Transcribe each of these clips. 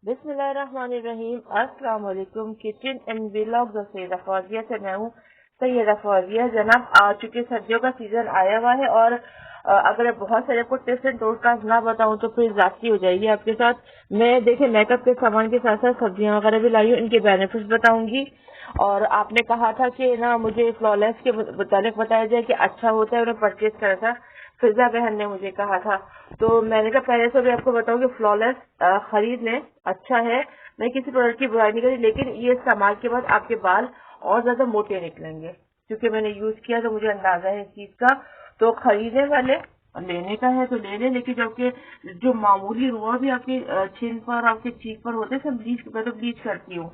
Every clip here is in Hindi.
बिस्मिल्लाहिर्रहमानिर्रहीम। अस्सलाम वालेकुम। Kitchen and vlogs of Syeda Fauzia से मैं हूँ सैयदा फौजिया। जनाब, आ चुके सर्दियों का सीजन आया हुआ है और अगर मैं बहुत सारे को टिप्स एंड टोटकास ना बताऊं तो फिर जाती हो जाएगी आपके साथ। मैं देखे मेकअप के सामान के साथ साथ सब्जियां वगैरह भी लाई हूँ, इनके बेनिफिट्स बताऊंगी। और आपने कहा था कि ना मुझे फ्लॉलेस के मुतालिक बताया जाए कि अच्छा होता है, उन्हें परचेज करा था। फिजा बहन ने मुझे कहा था, तो मैंने कहा पहले से भी आपको बताऊं कि फ्लॉलेस खरीद लें, अच्छा है। मैं किसी प्रोडक्ट की बुराई नहीं करी, लेकिन ये इस्तेमाल के बाद आपके बाल और ज्यादा मोटे निकलेंगे, क्योंकि मैंने यूज किया तो मुझे अंदाजा है इस चीज का। तो खरीदने वाले लेने का है तो ले लें, लेकिन जो आपके जो मामूली रुआ भी आपके छिन पर आपके चीक पर होते हैं, सब ब्लीच, मैं तो ब्लीच करती हूँ,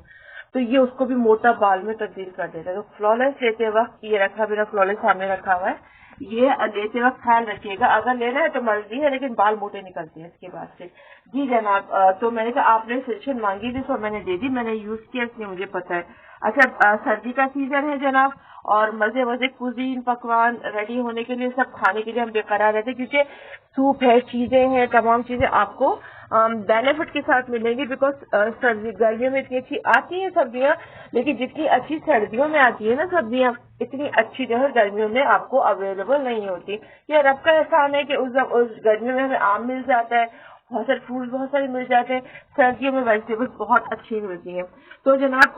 तो ये उसको भी मोटा बाल में तब्दील कर देता है। तो फ्लॉलेस लेते वक्त ये रखा, मेरा फ्लॉलेस सामने रखा हुआ है, ये लेते वक्त ख्याल रखिएगा। अगर लेना है तो मर्जी है, लेकिन बाल मोटे निकलते हैं इसके बाद से। जी जनाब, तो मैंने कहा आपने सजेशन मांगी थी तो मैंने दे दी, मैंने यूज किया इसलिए मुझे पता है। अच्छा, सर्दी का सीजन है जनाब, और मजे मजे कुजीन पकवान रेडी होने के लिए, सब खाने के लिए हम बेकरार रहते हैं, क्योंकि सूप है, चीजें हैं, तमाम चीजें आपको बेनिफिट के साथ मिलेंगी। बिकॉज सर्दी गर्मियों में इतनी अच्छी आती है सब्जियां, लेकिन जितनी अच्छी सर्दियों में आती है ना सब्जियां, इतनी अच्छी जो है गर्मियों में आपको अवेलेबल नहीं होती। ये रब का एहसान है कि उस गर्मियों में हमें आम मिल जाता है, बहुत सारे फ्रूट बहुत सारे मिल जाते हैं, सर्दियों में वेजिटेबल्स बहुत अच्छी मिलती हैं। तो जनाब,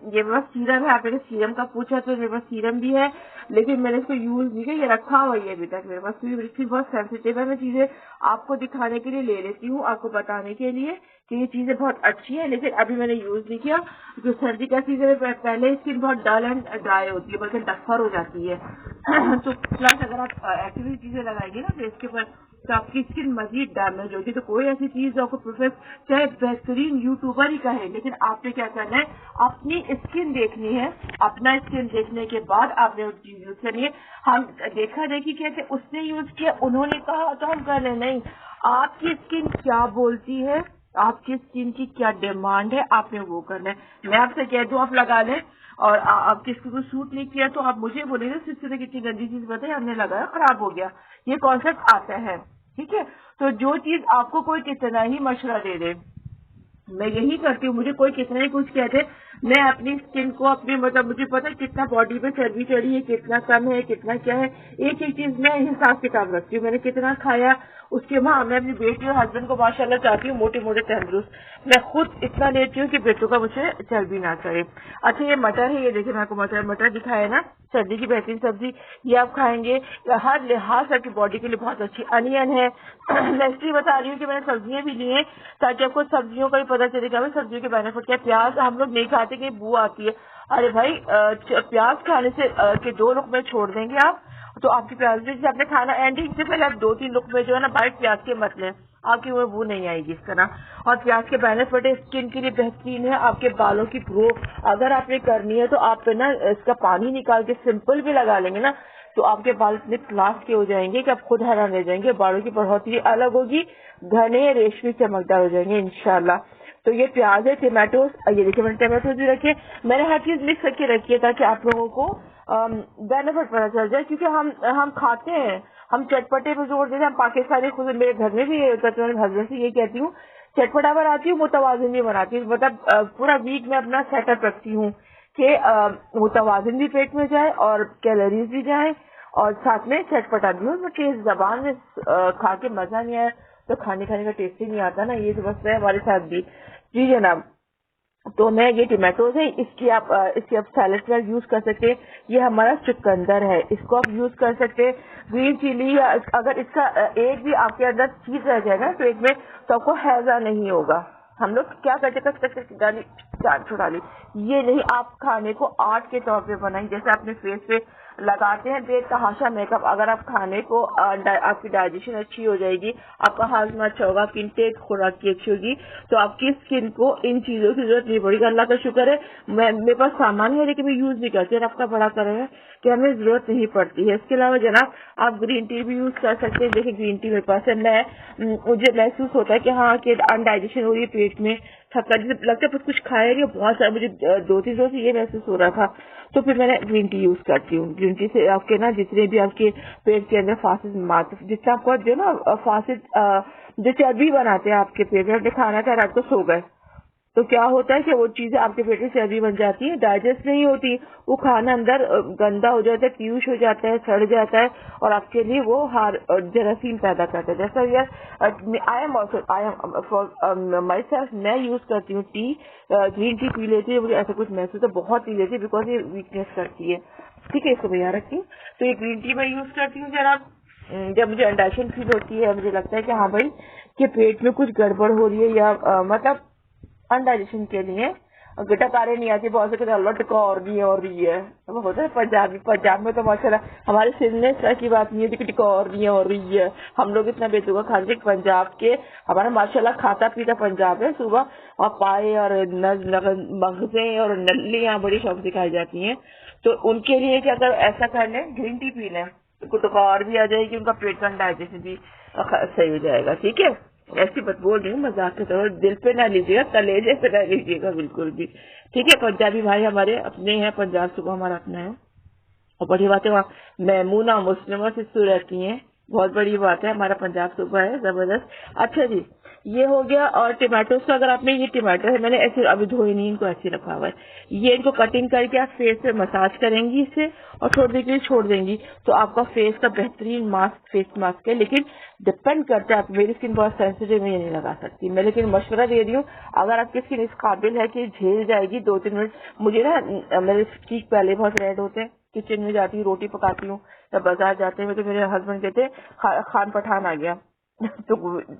ये मेरे पास सीरम है, आपने सीरम का पूछा तो मेरे पास सीरम भी है, लेकिन मैंने इसको यूज नहीं किया, ये रखा हुआ है अभी तक मेरे पास, क्योंकि बहुत सेंसिटिव है। मैं चीजें आपको दिखाने के लिए ले लेती हूँ, आपको बताने के लिए कि ये चीजें बहुत अच्छी है, लेकिन अभी मैंने यूज नहीं किया। जो सर्दी का सीजन है, पहले स्किन बहुत डल एंड ड्राई होती है, बल्कि डफर हो जाती है। तो प्लस अगर आप एक्टिव चीजें लगाएंगे ना फेस के ऊपर, तो आपकी स्किन मजीद डैमेज होगी। तो कोई ऐसी चीज जो आपको प्रोफेस चाहे बेहतरीन यूट्यूबर ही कहे, लेकिन आपने क्या करना है, अपनी स्किन देखनी है, अपना स्किन देखने के बाद आपने वो चीज यूज करनी है। हम देखा देखी कहते उसने यूज किया, उन्होंने कहा तो हम कर रहे नहीं। आपकी स्किन क्या बोलती है, आपकी स्किन की क्या डिमांड है, आपने वो करना है। मैं आपसे कह दूं आप लगा लें, और आपकी स्किन को सूट नहीं किया तो आप मुझे बोलेंगे सिर्फ से कितनी गंदी चीज बताई, हमने लगाया खराब हो गया। ये कॉन्सेप्ट आता है, ठीक है। तो जो चीज आपको कोई कितना ही मशवरा दे दे, मैं यही करती हूँ, मुझे कोई कितना ही कुछ कहते, मैं अपनी स्किन को अपनी मतलब मुझे पता है कितना बॉडी पे चर्बी चढ़ी है, कितना कम है, कितना क्या है, एक एक चीज मैं हिसाब किताब रखती हूँ। मैंने कितना खाया, उसके बाद मैं अपनी बेटी और हस्बैंड को माशाल्लाह चाहती हूँ मोटे मोटे तंदुरुस्त, मैं खुद इतना लेती हूँ कि बेटों का मुझे चर्बी ना चढ़े। अच्छा, ये मटर है, ये देखिए मैं आपको मटर दिखाया ना, सर्दी की बेहतरीन सब्जी, ये आप खाएंगे हर लिहाज से आपकी बॉडी के लिए बहुत अच्छी। अनियन है, मैं इसलिए बता रही हूँ कि मैंने सब्जियां भी ली हैं ताकि आपको सब्जियों का भी पता चले कि हमें सब्जियों के बेनिफिट क्या है। प्याज हम लोग नहीं खाते कि बू आती है, अरे भाई प्याज खाने से के 2 रुपए छोड़ देंगे आप, तो आपकी प्याज जैसे आपने खाना एंडिंग से पहले आप 2-3 रुपए जो है ना बाइट प्याज के मत लें, आपकी वो बू नहीं आएगी इस तरह। और प्याज के बेनिफिट स्किन के लिए बेहतरीन है, आपके बालों की ग्रो अगर आपने करनी है तो आप ना इसका पानी निकाल के सिंपल भी लगा लेंगे ना, तो आपके बाल इतने क्लास के हो जाएंगे कि आप खुद हैरान रह जाएंगे, बालों की बढ़ोतरी अलग होगी, घने रेशमी चमकदार हो जाएंगे इंशाल्लाह। तो ये प्याज है, टमाटोस, ये देखिए मैंने टमाटोस भी रखे, मैंने हर चीज मिक्स करके रखी है ताकि आप लोगों को बेनिफिट पता चल जाए, क्योंकि हम खाते हैं, हम चटपटे पे जोर देते हैं, हम पाकिस्तानी खुद मेरे घर में भी ये होता है, तो मेरे हस्बैंड से ये कहती हूँ चटपटा बनाती हूँ, मुतवाजिन भी बनाती हूँ, मतलब पूरा वीक में अपना सेटअप रखती हूँ कि मुतवाजिन भी पेट में जाए और कैलोरीज भी जाए और साथ में चटपटा भी हो। तो टेस्ट जबान में खा के मजा नहीं आया तो खाने का टेस्ट ही नहीं आता ना, ये समझते हैं हमारे साथ भी। जी जनाब, तो मैं ये टमाटोज है, इसकी आप सैलेड में यूज कर सकते हैं। ये हमारा चुकंदर है, इसको आप यूज कर सकते हैं। ग्रीन चिली, या अगर इसका एक भी आपके अंदर चीज रह जाएगा पेट में तो आपको हैजा नहीं होगा। हम लोग क्या करते डाली चाट छुड़ा ली, ये नहीं, आप खाने को आर्ट के तौर पे बनाएं, जैसे अपने फेस पे लगाते हैं बेतहाशा मेकअप, अगर आप खाने को आपकी डाइजेशन अच्छी हो जाएगी, आपका हाजमा अच्छा होगा, आपकी इनटेक खुराक की अच्छी होगी, तो आपकी स्किन को इन चीजों की जरूरत नहीं पड़ेगी। अल्लाह का शुक्र है मेरे पास सामान है, लेकिन मैं यूज नहीं करती, रब का बड़ा करे है कि हमें जरूरत नहीं पड़ती है। इसके अलावा जनाब आप ग्रीन टी भी यूज कर सकते हैं। देखिए ग्रीन टी मेरे पास है, मुझे महसूस होता है कि हाँ कि अनडाइजेशन हो रही है पेट में, थका जैसे लगता है कुछ खाया नहीं, बहुत सारा मुझे 2-3 रोज से ये महसूस हो रहा था, तो फिर मैंने ग्रीन टी यूज करती हूँ। ग्रीन टी से आपके ना जितने भी आपके पेट के अंदर फासिद मात्र जितना आपको जो ना फासिद जो चर्बी बनाते हैं आपके पेट में, आपने खाना खा रात को सो गए तो क्या होता है कि वो चीजें आपके पेट में चर्बी बन जाती है, डाइजेस्ट नहीं होती, वो खाना अंदर गंदा हो जाता है, ट्यूश हो जाता है, सड़ जाता है और आपके लिए वो जरासीम पैदा करता है। जैसा यार I am also for my self, मैं यूज करती हूँ टी, ग्रीन टी पी लेती है, मुझे ऐसा कुछ महसूस है, बहुत पी लेती है बिकॉज ये वीकनेस करती है। ठीक है, इसको भैया रखती हूँ। तो ये ग्रीन टी मैं यूज करती हूँ जब मुझे अंडाशन फील होती है, मुझे लगता है कि हाँ भाई कि पेट में कुछ गड़बड़ हो रही है या मतलब अनडाइजेशन के लिए टकारे नहीं आती, बहुत से कहते अल्लाह टका और भी हो रही है, वो होता है पंजाब में तो माशाल्लाह हमारे सिर में इस तरह की बात नहीं है कि टका और नहीं हो रही है। हम लोग इतना बेतुका खाते पंजाब के, हमारा माशाल्लाह खाता पीता पंजाब है। सुबह और पाए और मगजे और नलियां बड़ी शौक दिखाई जाती हैं। तो उनके लिए क्या अगर ऐसा कर लें, ग्रीन टी पी लें तो टका और भी आ जाएगी, उनका पेट का डाइजेशन भी सही हो जाएगा। ठीक है, ऐसी बात बोल रही हूँ मजाक के तौर, दिल पे ना लीजिएगा, कलेजे पे ना लीजिएगा बिल्कुल भी। ठीक है, पंजाबी भाई हमारे अपने हैं, पंजाब सुबह हमारा अपना है और बड़ी बात है वहाँ मैमूना मुस्लिमा सिस्सू रहती हैं, बहुत बड़ी बात है, हमारा पंजाब सुबह है जबरदस्त। अच्छा जी, ये हो गया। और टमाटोस का, अगर आपने ये टमाटर है, मैंने ऐसे अभी धोए नहीं, इनको ऐसे रखा हुआ है, ये इनको कटिंग करके आप फेस पे मसाज करेंगी इससे और थोड़ी देर के लिए छोड़ देंगी तो आपका फेस का बेहतरीन मास्क, फेस मास्क है। लेकिन डिपेंड करता है, मेरी स्किन बहुत सेंसिटिव है, ये नहीं लगा सकती मैं, लेकिन मशवरा दे रही हूँ अगर आपकी स्किन इस काबिल है कि झेल जाएगी 2-3 मिनट। मुझे ना मेरे चीक पहले बहुत रेड होते हैं, किचन में जाती हूँ, रोटी पकाती हूँ या बाजार जाते हैं तो मेरे हस्बैंड कहते खान पठान आ गया तो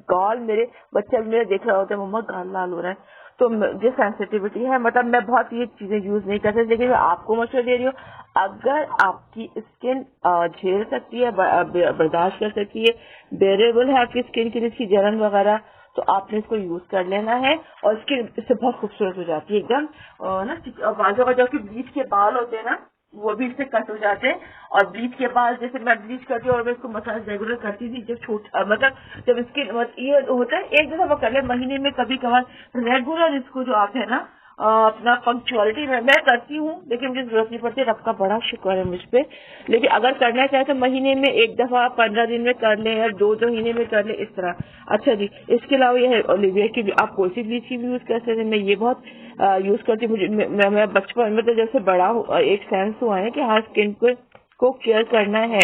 गाल, मेरे बच्चे मेरे देख रहा होता है मम्मा गाल लाल हो रहा है। तो जो सेंसिटिविटी है, मतलब मैं बहुत ये चीजें यूज नहीं कर सकती, लेकिन मैं आपको मशवरा दे रही हूँ अगर आपकी स्किन झेल सकती है, बर्दाश्त कर सकती है, बेरेबल है आपकी स्किन की जिसकी जलन वगैरह, तो आपने इसको यूज कर लेना है और स्किन इससे बहुत खूबसूरत हो जाती है एकदम ना। बाजू का जो ब्लीच के बाल होते हैं ना, वो भी इससे कट हो जाते हैं। और ब्लीच के बाद जैसे मैं ब्लीच करती हूँ और मैं इसको मसाज रेगुलर करती थी, जब मतलब जब इसके ये होता है एक दफा वो कर ले महीने में कभी कभार, रेगुलर इसको जो आप है ना अपना पंक्चुअलिटी में मैं करती हूँ, लेकिन मुझे जरूरत नहीं पड़ती, रब का बड़ा शुक्र है मुझ पे। लेकिन अगर करना चाहे तो महीने में एक दफा 15 दिन में कर ले या 2 महीने में कर ले, इस तरह। अच्छा जी, इसके अलावा ये है ओलिविया की भी, आप कोई सी ब्लीच की भी यूज कर सकते हैं, मैं ये बहुत यूज करती हूँ। मुझे मैं बचपन में तो जैसे बड़ा एक सेंस हुआ है कि हाँ स्किन को केयर करना है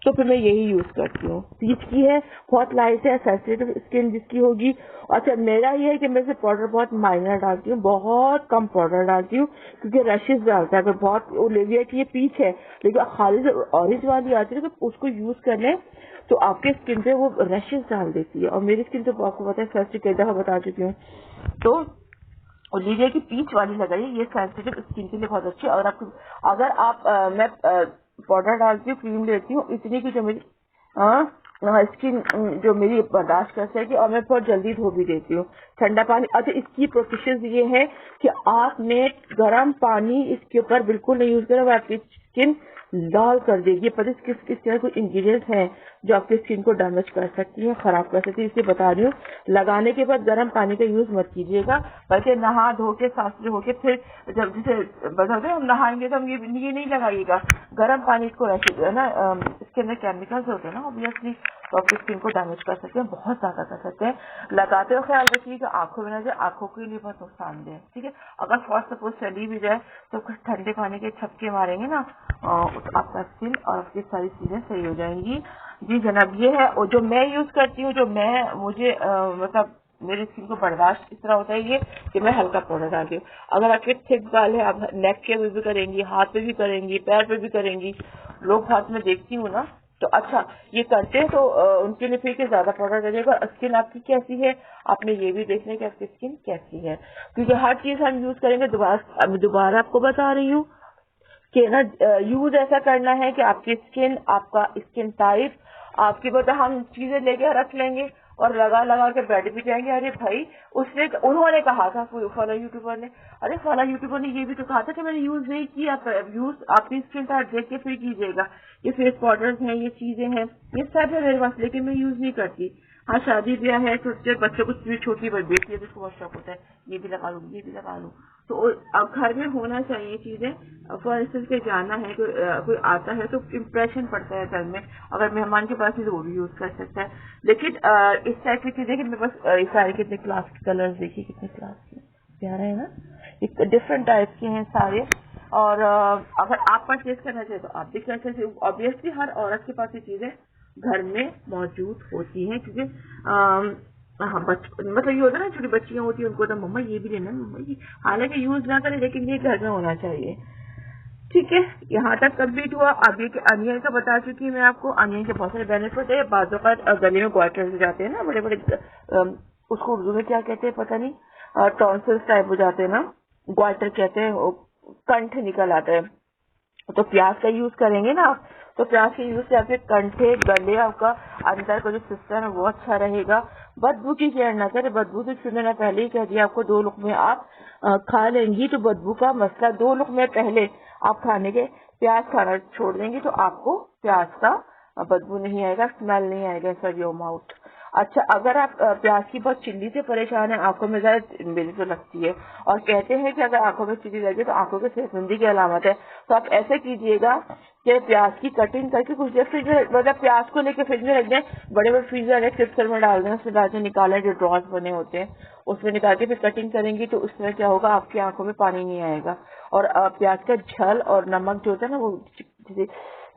तो फिर मैं यही यूज करती हूँ। पीच की है, बहुत लाइट है, सेंसिटिव स्किन जिसकी होगी। अच्छा, मेरा ये है कि मैं पाउडर बहुत माइनर डालती हूँ, बहुत कम पाउडर डालती हूँ क्योंकि रशेज डालता है। अगर बहुत ओलिविया की ये पीच है, लेकिन खाली ऑरेंज वाली आती है तो उसको यूज कर लें तो आपके स्किन पे वो रशेज डाल देती है। और मेरी स्किन तो आपको पता है, फर्स्ट कई दफा बता चुकी हूँ। तो ओलिविया की पीच वाली लगाइए, ये सेंसिटिव स्किन के लिए बहुत अच्छी है। और आपको अगर आप मैं पाउडर डालती हूँ, क्रीम लेती हूँ इतनी की जो मेरी स्किन जो मेरी बर्दाश्त कर सके, और मैं बहुत जल्दी धो भी देती हूँ ठंडा पानी। अच्छा, इसकी प्रोसेस ये है कि आपने गर्म पानी इसके ऊपर बिल्कुल नहीं यूज करा, वो आपकी स्किन लाल कर देगी। पता है किस तरह कुछ इंग्रेडिएंट्स हैं जो आपकी स्किन को डैमेज कर सकती है, खराब कर सकती है, इसलिए बता रही हूँ। लगाने के बाद गर्म पानी का यूज मत कीजिएगा, बल्कि नहा धो के साफ होके फिर जब जैसे बताते हैं हम नहाएंगे तो हम ये नहीं लगाइएगा गर्म पानी। इसको ऐसे ना इसके अंदर केमिकल्स होते हैं ना, ऑब्वियसली तो आपकी स्किन को डैमेज कर सकते हैं, बहुत ज्यादा कर सकते हैं। लगाते हो ख्याल रखिए कि आंखों में ना जाए, आंखों के लिए बहुत नुकसानदेह है। ठीक है, अगर फॉर सपोज चली भी जाए तो कुछ ठंडे पानी के छपके मारेंगे ना तो आपका स्किन और आपकी सारी चीजें सही हो जाएंगी। जी जनाब, ये है और जो मैं यूज करती हूँ, जो मुझे मतलब मेरी स्किन को बर्दाश्त इस तरह होता है ये कि मैं हल्का पाउडर डालती हूँ। अगर आपके थिक बाल है, आप नेक के भी करेंगी, हाथ पे भी करेंगी, पैर पे भी करेंगी, लोग हाथ में देखती हूँ ना, तो अच्छा ये करते हैं तो उनके लिए फिर ज्यादा पाउडर करिएगा। स्किन आपकी कैसी है आपने ये भी देखना है कि आपकी स्किन कैसी है, क्योंकि हर चीज हम यूज करेंगे। दोबारा आपको बता रही हूँ कि ना यूज ऐसा करना है कि आपकी स्किन, आपका स्किन टाइप, आपकी पता हम चीजें लेके रख लेंगे और लगा के बैठ भी जाएंगे। अरे भाई उन्होंने कहा था फला यूट्यूबर ने, अरे फला यूट्यूबर ने ये भी तो कहा था कि मैंने यूज नहीं किया। यूज आपकी स्किन टाइप देख के फिर कीजिएगा। ये फेस पाउडर्स हैं, ये चीजें हैं, ये सब है मेरे पास, लेकिन मैं यूज नहीं करती। हाँ, शादी ब्याह है, छोटे बच्चों को छोटी बेटी है जिसको बहुत शौक होता है ये भी लगा लूँ, ये भी लगा लूँ, तो अब घर में होना चाहिए चीजें। फॉर इंस्टेंस के जाना है, कोई आता है तो इम्प्रेशन पड़ता है घर में, अगर मेहमान के पास ही तो वो भी यूज कर सकता है। लेकिन इस टाइप की चीजें कि मेरे पास सारे कितने क्लास के कलर्स देखिए, कितने क्लास के, प्यारा है ना, एक डिफरेंट टाइप के हैं सारे। और अगर आप परचेज करना चाहे तो आप भी कर सकते हो। ऑब्वियसली हर औरत के पास ये चीजें घर में मौजूद होती हैं, क्योंकि हाँ मतलब ये होता है ना, छोटी बच्चियां होती है उनको तो मम्मा ये भी लेना है, मम्मा ये, हालांकि यूज ना करें लेकिन ये घर में होना चाहिए। ठीक है, यहाँ तक कंप्लीट हुआ। अब ये अनियन का बता चुकी हूँ मैं आपको। अनियन के बहुत सारे बेनिफिट है। बाजू का गले में ग्वाइटर हो जाते हैं ना बड़े बड़े, उसको उर्दू में क्या कहते हैं पता नहीं, टॉन्सिल्स टाइप हो जाते हैं ना, ग्वाइटर कहते हैं, कंठ निकल आता है। तो प्याज का यूज करेंगे ना आप, तो प्याज के यूज से आपके कंठे गले, आपका अंदर का जो सिस्टम है वो अच्छा रहेगा। बदबू की केयर ना करें, बदबू से छूने ना, पहले ही कह दिया आपको 2 लुकमे आप खा लेंगी तो बदबू का मसला, 2 लुकमे पहले आप खाने के प्याज खाना छोड़ देंगी तो आपको प्याज का बदबू नहीं आएगा, स्मेल नहीं आएगा सर योर माउथ। अच्छा, अगर आप प्याज की बहुत चिल्ली से परेशान है, आंखों में ज्यादा मेरी तो लगती है, और कहते हैं कि अगर आंखों में चिल्ली लगे तो आंखों के सेहतमंदी की अलामत है, तो आप ऐसे कीजिएगा कि प्याज की कटिंग करके कुछ देर फ्रिज में, मतलब प्याज को लेकर फ्रिज में रख दें, बड़े बड़े फ्रीजर है क्रिस्टल में डाल दें, उसमें डाल के निकालें, जो ड्रॉर्स बने होते हैं उसमें निकाल के फिर कटिंग करेंगी तो उसमें क्या होगा, आपकी आंखों में पानी नहीं आएगा। और प्याज का झल और नमक जो होता है ना, वो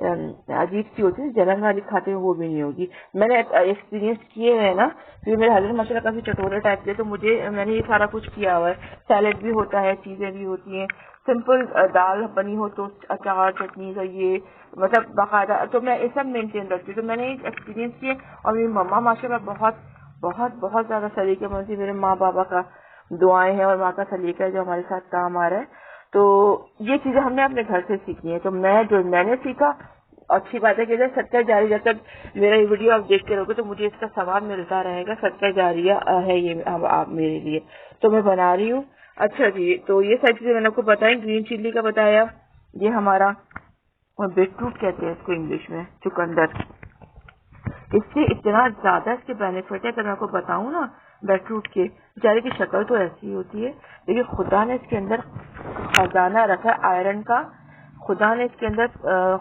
अजीब सी होती है, जलन वाली खाते हुए वो भी नहीं होगी। मैंने एक्सपीरियंस किए हैं ना, क्योंकि मेरे हस्बैंड माशाल्लाह काफी चटोरे टाइप के, तो मैंने ये सारा कुछ किया हुआ है। सैलेड भी होता है, चीजें भी होती हैं, सिंपल दाल बनी हो तो अचार चटनी का ये मतलब बाकायदा, तो मैं ये सब मेंटेन रखती हूँ। तो मैंने एक्सपीरियंस किए, और मेरी मम्मा माशाल्लाह बहुत बहुत बहुत ज्यादा सलीकेमंद थी। मेरे माँ बाबा का दुआएं हैं और माँ का सलीका है जो हमारे साथ काम आ रहा है। तो ये चीजें हमने अपने घर से सीखी है। तो मैंने सीखा, अच्छी बात है कि सदका जारी, जब तक मेरा ये वीडियो आप देखते रहोगे तो मुझे इसका सवाब मिलता रहेगा। सदका जारिया है ये अब आप मेरे लिए, तो मैं बना रही हूँ। अच्छा जी, तो ये सारी चीजें मैंने आपको बताई। ग्रीन चिल्ली का बताया, ये हमारा बीटरूट कहते हैं इसको इंग्लिश में, चुकंदर। इससे इतना ज्यादा इसके बेनिफिट है, अगर मैं आपको बताऊं ना, बीटरूट के बेचारे की शक्ल तो ऐसी होती है, लेकिन खुदा ने इसके अंदर खजाना रखा है आयरन का, खुदा ने इसके अंदर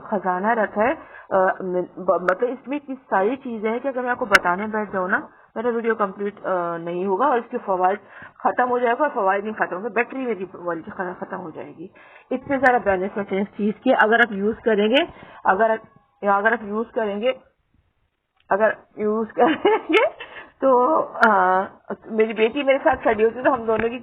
खजाना रखा है। मतलब इसमें इतनी सारी चीजें हैं कि अगर मैं आपको बताने बैठ जाऊँ ना, मेरा वीडियो कंप्लीट नहीं होगा और इसके फवाइद खत्म हो जाएगा, और फवाइद नहीं खत्म होंगे, बैटरी मेरी वाली खत्म हो जाएगी। इतने सारा बेनिफिट है इस चीज के, अगर आप यूज करेंगे, अगर आप यूज करेंगे, तो मेरी बेटी मेरे साथ खड़ी होती है तो हम दोनों की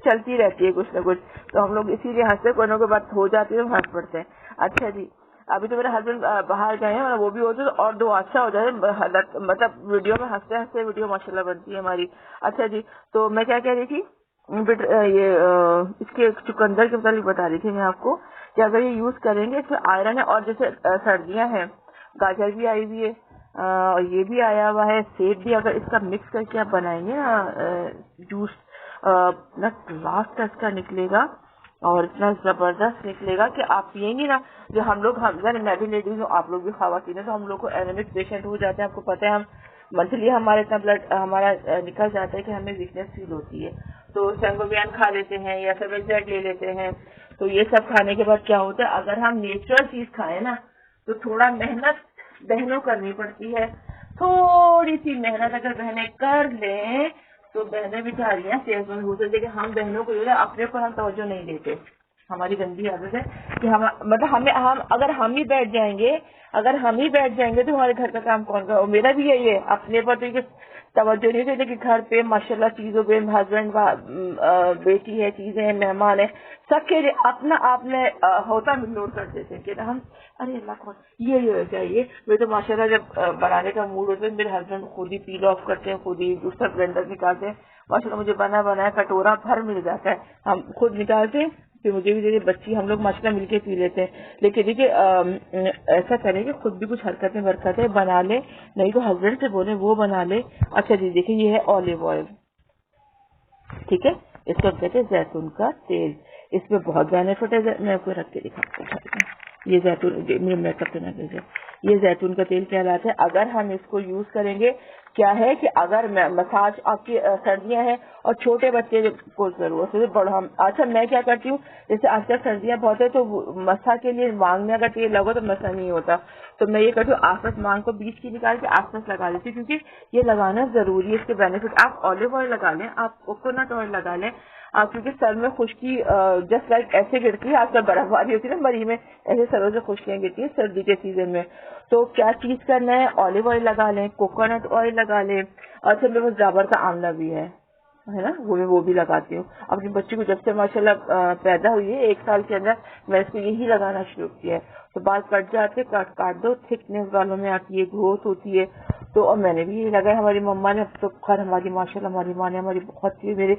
चलती रहती है कुछ ना कुछ, तो हम लोग इसीलिए हंसते, कोई ना कोई बात हो जाती है तो हंस पड़ते हैं। अच्छा जी, अभी तो मेरे हस्बैंड बाहर गए हैं, वो भी होते तो और दो अच्छा हो जाए, मतलब वीडियो में हंसते हंसते वीडियो माशाल्लाह बनती है हमारी। अच्छा जी, तो मैं क्या कह रही थी, इसके चुकंदर के मतलब बता रही थी मैं आपको कि अगर ये यूज करेंगे इसमें आयरन है, और जैसे सर्दियां हैं, गाजर भी आई हुई है और ये भी आया हुआ है, सेब भी, अगर इसका मिक्स करके आप बनाएंगे ना जूस, ना लास्ट इसका निकलेगा और इतना जबरदस्त निकलेगा कि आप पियेंगे ना, जो हम लोग, मैं भी लेडीज हूँ, आप लोग भी खवातीन है, तो हम लोग को एनेमिक पेशेंट हो जाते हैं, आपको पता है, हम मंथली हमारा इतना ब्लड हमारा निकल जाता है कि हमें वीकनेस फील होती है, तो सेंगोबियन खा लेते हैं या फिर जेड ले लेते हैं। तो ये सब खाने के बाद क्या होता है, अगर हम नेचुरल चीज खाएं ना, तो थोड़ा मेहनत बहनों करनी पड़ती है, थोड़ी सी मेहनत अगर बहनें कर लें तो बहनें बेचारियां सेहतमंद हो सकती है। लेकिन हम बहनों को जो है अपने पर हम तवज्जो नहीं देते, हमारी गंदी आदत है कि हम मतलब हम अगर हम ही बैठ जाएंगे तो हमारे घर का काम कौन करेगा। मेरा भी यही है, अपने पर तो तवज्जो नहीं देते कि घर पे माशाल्लाह चीजों पे, हस्बैंड बेटी है, चीजें हैं, मेहमान है, सबके लिए अपना आपने होता इग्नोर कर देते हैं कि हम अरे अल्लाह कौन ये चाहिए। मैं तो माशाल्लाह जब बनाने का मूड होता है, मेरे हस्बैंड खुद ही पील ऑफ करते हैं, खुद ही दूसरा ब्लेंडर निकालते हैं, माशाल्लाह मुझे बना बनाया कटोरा भर मिल जाता है, हम खुद निकालते हैं, फिर मुझे भी दे, बच्ची हम लोग माशाल्लाह मिलके पी लेते हैं। लेकिन देखिए ऐसा करें कि खुद भी कुछ हरकतें बरकतें बना ले, नहीं तो हस्बैंड से बोले वो बना ले। अच्छा जी, देखिए ये है ऑलिव ऑयल, ठीक है, इसको कहते हैं जैतून का तेल, इसमें बहुत बेनिफिट है। मैं आपको रख के दिखाती हूँ, ये जैतून, मेरे मेकअप पे ना भेजे, ये जैतून का तेल कहलाता है। अगर हम इसको यूज करेंगे, क्या है कि अगर मसाज आपकी सर्दियां हैं और छोटे बच्चे को जरूरत है, बड़ा हम, अच्छा मैं क्या करती हूँ, जैसे आजकल सर्दियां बहुत है तो मसा के लिए मांग में अगर तेल लगो तो मसा नहीं होता, तो मैं ये करती हूँ आसपास मांग को बीच की निकाल के आसपास लगा देती हूँ, क्योंकि ये लगाना जरूरी है, इसके बेनिफिट। आप ऑलिव ऑयल लगा लें, आप कोकोनट ऑयल लगा लें, क्योंकि सर में खुश्की जस्ट लाइक ऐसे गिरती है, आजकल बर्फबारी होती है ना मरी में, ऐसे सरों से खुश्कियां गिरती है सर्दी के सीजन में। तो क्या चीज करना है, ऑलिव ऑयल लगा लें, कोकोनट ऑयल लगा लें, और फिर मेरे पास डाबर का आंवला भी है ना, वो भी लगाती हूँ। अपनी बच्ची को जब से माशाल्लाह पैदा हुई है 1 साल के अंदर मैं इसको यही लगाना शुरू किया है। तो बाल कट जाते, काट दो, थिकनेस बालों में आती है, ग्रोथ होती है। तो और मैंने भी यही लगाया, हमारी मम्मा ने, तो खैर हमारी माशाल्लाह हमारी माँ ने हमारी बहुत ही, मेरे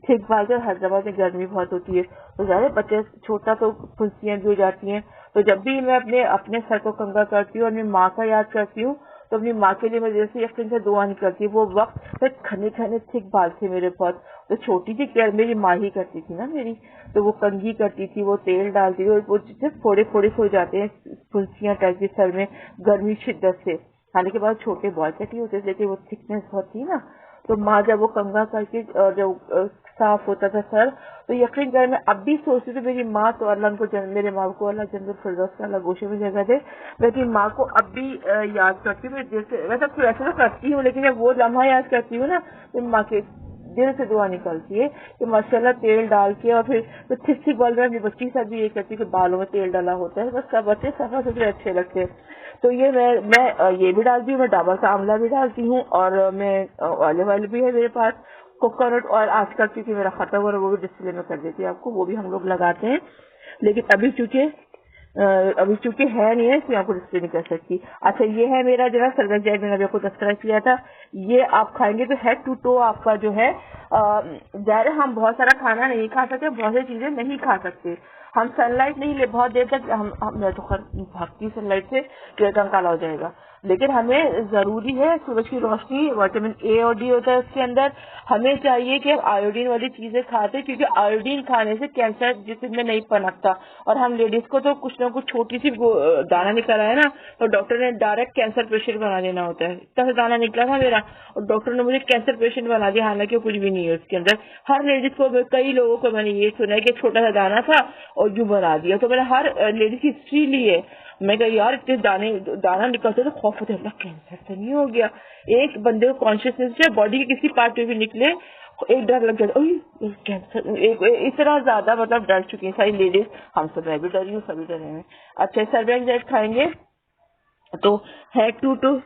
थिक बाल थे, हैदराबाद में गर्मी बहुत होती है तो ज्यादा बच्चे छोटा तो फुंसियां भी हो जाती हैं। तो जब भी मैं अपने सर को कंघा करती हूँ और अपनी माँ का याद करती हूँ तो अपनी माँ के लिए मैं जैसे यकीन से दुआ निकलती है। वो वक्त तक घने घने थिक बाल थे मेरे पास, तो छोटी सी केयर मेरी माँ ही करती थी ना मेरी, तो वो कंघी करती थी, वो तेल डालती थी, और वो फोड़े फोड़े हो जाते हैं फुंसियां टाइप के सर में गर्मी शिद्दत से। हालांकि बाद छोटे बॉल कटी होते थे लेकिन वो थिकनेस बहुत थी ना। तो माँ जब वो कंघा करके जब साफ होता था सर, तो यकीन कर मैं अब भी सोचती थी मेरी माँ तो अल्लाह को मेरे माँ को अल्लाह जन्नत फिरदौस का अल्लाह गोशे में जगह दे, मैं अपनी माँ को अब भी याद करती हूँ। मैं जैसे वैसे तो करती हूँ लेकिन जब वो लम्हा याद करती हूँ ना तो माँ के दिल से दुआ निकलती है कि माशाल्लाह तेल डाल के, और फिर तो थिक थिक बाल में अपनी बच्ची के साथ भी ये करती है कि बालों में तेल डाला होता है, बस सब बच्चे सफा सुथरे अच्छे लगते हैं। तो ये मैं ये भी डालती हूँ, मैं डाबर का आंवला भी डालती हूँ, और मैं ऑलिव ऑयल भी है मेरे पास, कोकोनट ऑयल आजकल क्योंकि मेरा खत्म हो रहा है वो भी डिस्प्ले में कर देती है आपको, वो भी हम लोग लगाते हैं। लेकिन अभी चूंकि है नहीं है इसलिए आपको डिस्प्ले नहीं कर सकती। अच्छा ये है मेरा जो है सर्वेंट जैक, मैंने आपको तस्करा किया था, ये आप खाएंगे तो हेड टू टो आपका जो है ज़ाहिर हम बहुत सारा खाना नहीं खा सकते, बहुत सी चीजें नहीं खा सकते, हम सनलाइट नहीं ले बहुत देर तक, मैं तो भागती सनलाइट से रंग काला हो जाएगा, लेकिन हमें जरूरी है सूरज की रोशनी, विटामिन ए और डी होता है उसके अंदर, हमें चाहिए कि हम आयोडीन वाली चीजें खाते, क्योंकि आयोडीन खाने से कैंसर जिसम में नहीं पनपता। और हम लेडीज को तो कुछ ना कुछ छोटी सी दाना निकला है ना, तो डॉक्टर ने डायरेक्ट कैंसर पेशेंट बना देना होता है। इतना सा दाना निकला था मेरा और डॉक्टर ने मुझे कैंसर पेशेंट बना दिया, हालांकि कुछ भी नहीं है उसके अंदर। हर लेडीज को, कई लोगों को मैंने ये सुना है कि छोटा सा दाना था और यूं बना दिया, तो मैंने हर लेडीज की हिस्ट्री ली है। मैं कहा यार इतने दाना निकलते तो खौफ होता है, कैंसर तो नहीं हो गया। एक बंदे को कॉन्शियसनेस है, बॉडी के किसी पार्ट में भी निकले एक डर लग जाता है, कैंसर इतना ज्यादा मतलब डर चुकी है सारी लेडीज, हम सब, मैं भी डरी हूँ, सभी डरे हैं। अच्छा सर्वेंट खाएंगे तो हेड टू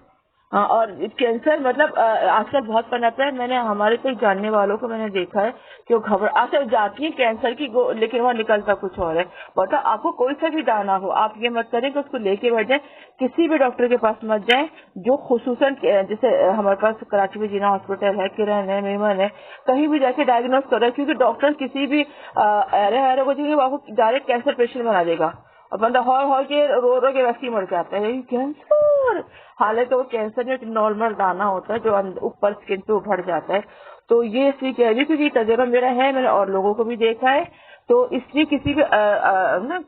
और कैंसर मतलब आजकल बहुत पनपता है। मैंने हमारे कोई जानने वालों को मैंने देखा है कि वो घबरा जाती है कैंसर की लेकिन वहाँ निकलता कुछ और है। बता आपको कोई सा भी दाना हो, आप ये मत करें कि उसको लेके बैठ जाए, किसी भी डॉक्टर के पास मत जाए जो खुसूसन जैसे हमारे पास कराची में जीना हॉस्पिटल है, किरण है, मेमन है, कहीं भी जाके डायग्नोज करो, क्योंकि डॉक्टर किसी भी एरे को चाहिए आपको डायरेक्ट कैंसर पेशेंट बना देगा और बंदा हॉल के रो के वैसे ही मर जाता है कैंसर। हालांकि वो कैंसर में एक नॉर्मल दाना होता है जो ऊपर स्किन पे उभर जाता है। तो ये इसलिए कह रही हूँ क्योंकि तजुर्बा मेरा है, मैंने और लोगों को भी देखा है, तो इसलिए किसी भी ना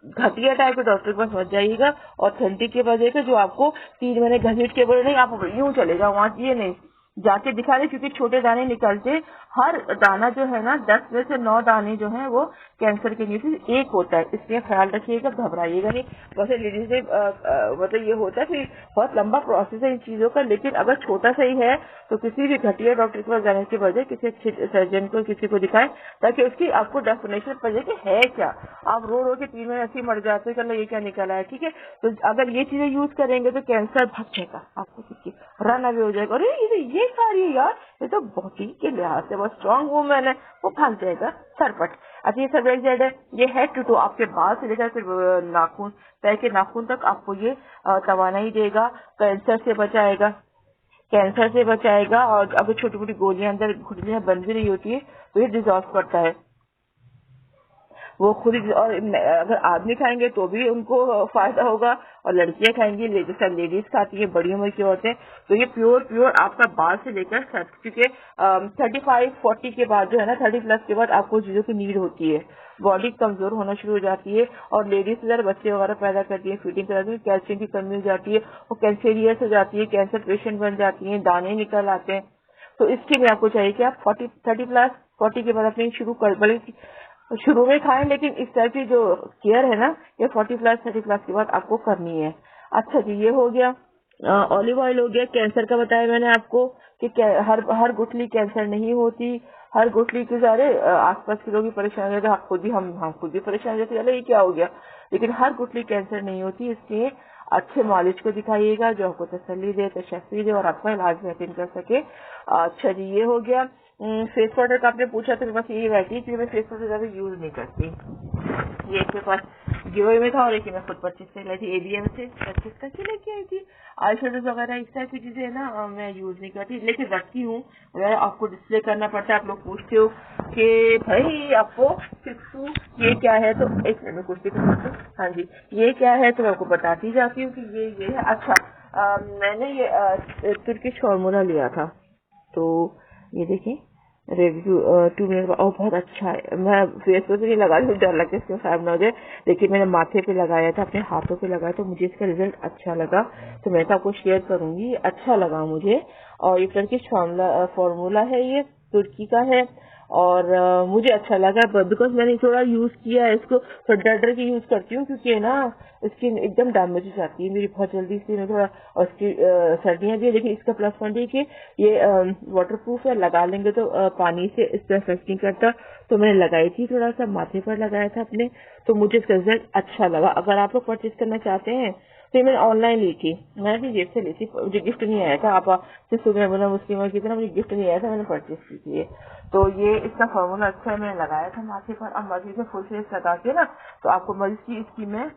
घटिया टाइप के डॉक्टर के पास मत जाइएगा, ऑथेंटिक के पास जाइएगा जो आपको 3 महीने घसीट के बोले नहीं आप यूं चले जाओ वहाँ, ये नहीं जाके दिखा रहे, क्योंकि छोटे दाने निकलते, हर दाना जो है ना 10 में से 9 दाने जो है वो कैंसर के न्यूट्रिएंट्स एक होता है, इसलिए ख्याल रखिएगा, घबराइएगा नहीं। वैसे लेडीज से मतलब ये होता है कि बहुत लंबा प्रोसेस है इन चीजों का, लेकिन अगर छोटा सा ही है तो किसी भी घटिया डॉक्टर के पास जाने के बजाय किसी अच्छे सर्जन को किसी को दिखाएं, ताकि उसकी आपको डेफिनेशन पड़ जाए कि है क्या। आप रो के 3 महीने ऐसे ही मर जाते हैं, ये क्या निकला है, ठीक है। तो अगर ये चीजें यूज करेंगे तो कैंसर भाग जाएगा आपको, देखिए रन अवे हो जाएगा, अरे ये सारी है यार, ये तो बॉडी के लिहाज से बहुत स्ट्रॉन्ग वूमेन है, वो भाग जाएगा सरपट। अच्छा ये सर्वेंट है, ये हेड टू आपके बाल से लेकर फिर नाखून, पैर के नाखून तक आपको ये तवानाई देगा, कैंसर से बचाएगा। और अगर छोटी मोटी गोलियां अंदर घुटने में बन भी रही होती है तो ये डिजॉल्व करता है वो खुद ही। और अगर आदमी खाएंगे तो भी उनको फायदा होगा, और लड़कियां खाएंगी जैसे लेडीज खाती है, बड़ी उम्र की औरतें, तो ये प्योर आपका बाल से लेकर सर, क्योंकि 35-40 के बाद जो है ना, 30+ के बाद आपको चीजों की नीड होती है, बॉडी कमजोर होना शुरू हो जाती है, और लेडीज जरा बच्चे वगैरह पैदा करती है, फीडिंग कराती है, कैल्शियम की कमी हो जाती है, वो कैंसरियस हो जाती है, कैंसर पेशेंट बन जाती है, दाने निकल आते हैं। तो इसके लिए आपको चाहिए कि आप 30+ के बाद अपनी शुरू में खाएं, लेकिन इस तरह की जो केयर है ना ये 40+, 30+ के बाद आपको करनी है। अच्छा जी ये हो गया। ऑलिव ऑयल हो गया। कैंसर का बताया मैंने आपको कि हर गुठली कैंसर नहीं होती, हर गुठली के सारे आसपास के लोग भी परेशान रहते, हम खुद भी परेशान रहते, चलो ये क्या हो गया, लेकिन हर गुठली कैंसर नहीं होती। इसलिए अच्छे मालिश को दिखाइएगा जो आपको तसल्ली दे, तशफ़ी दे और आपका इलाज बेहतर कर सके। अच्छा जी, ये हो गया। फेस पाउडर का आपने पूछा तो मेरे पास ये वैरायटी कि मैं फेस पाउडर ज्यादा यूज नहीं करती। ये एक मेरे पास गिवे में था और एक मैं खुद परचेज कर लाई थी, एडीएम से परचेज करके लेके आई थी। आई शेडोज वगैरह इस टाइप की चीजें है ना मैं यूज नहीं करती, लेकिन रखती हूँ। आपको डिस्प्ले करना पड़ता है, आप लोग पूछते हो कि भाई आपको सिक्सू ये क्या है, तो एक मिनट में कुछ हाँ जी ये क्या है, तो मैं आपको बताती जाती हूँ कि ये है। अच्छा मैंने ये तुर्किश फॉर्मूला लिया था, तो ये देखिए रिव्यू 2 मिनट और बहुत अच्छा है। मैं फेस पे तो नहीं लगा रही हूँ, डर लगता है इसके खराब ना हो जाए, लेकिन मैंने माथे पे लगाया था, अपने हाथों पे लगाया, तो मुझे इसका रिजल्ट अच्छा लगा, तो मैं तो आपको शेयर करूंगी। अच्छा लगा मुझे। और ये टर्किश फॉर्मूला है, ये तुर्की का है और मुझे अच्छा लगा बिकॉज मैंने थोड़ा यूज किया है इसको, थोड़ा डर डर के यूज करती हूँ क्योंकि है ना स्किन एकदम डैमेज हो जाती है मेरी बहुत जल्दी से, मैं थोड़ा और सर्दियाँ भी है, लेकिन इसका प्लस पॉइंट है कि ये वाटर प्रूफ है, लगा लेंगे तो पानी से इस तरह इफेक्ट नहीं करता। तो मैंने लगाई थी, थोड़ा सा माथे पर लगाया था अपने, तो मुझे इसका रिजल्ट अच्छा लगा। अगर आप लोग परचेज करना चाहते हैं तो मैंने ऑनलाइन ली थी, मैं अपनी जेब से ली थी, मुझे गिफ्ट नहीं आया था। आप सुबह मुस्लिम की तरह मुझे गिफ्ट नहीं आया था, मैंने परचेज की थी। तो ये इसका फॉर्मूला अच्छा है, मैंने लगाया था माथे पर। अब मजीद में फुल फेस लगा के ना, तो आपको मजीद की इसकी मैं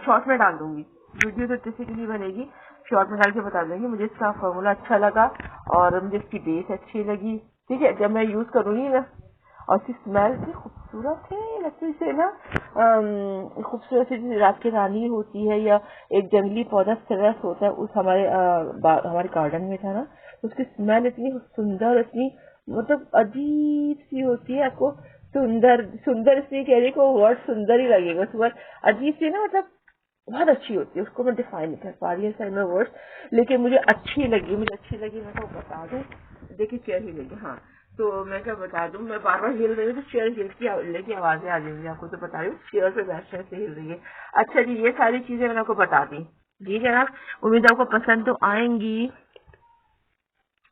शॉर्ट में डाल दूंगी, वीडियो तो किसी की नहीं बनेगी, शॉर्ट में डाल के बता दूंगी। मुझे इसका फॉर्मूला अच्छा लगा और मुझे इसकी बेस अच्छी लगी। ठीक है, जब मैं यूज करूंगी ना, और इसकी स्मेल भी खूबसूरत है, लगती से ना खूबसूरत सी रात की रानी होती है, या एक जंगली पौधा सरस होता है, उस हमारे गार्डन में था ना, उसकी स्मेल इतनी सुंदर, इतनी मतलब अजीब सी होती है। आपको सुंदर सुंदर इसलिए कह रही को वर्ड सुंदर ही लगेगा, उस वर्ड अजीब सी ना, मतलब बहुत अच्छी होती है, उसको मैं डिफाइन नहीं कर पा रही है वर्ड्स, लेकिन मुझे अच्छी लगी, मैं तो बता दूं। देखिए चेयर ही लेगी, हाँ तो मैं क्या बता दूं, मैं बार बार हिल रही हूँ तो चेयर हिल की लेके आवाजें आ जाएंगी, आपको तो बता रही हूँ चेयर पे बैठने से हिल रही है। अच्छा जी, ये सारी चीजें मैंने आपको बता दी जी जनाब, उम्मीद आपको पसंद तो आएंगी।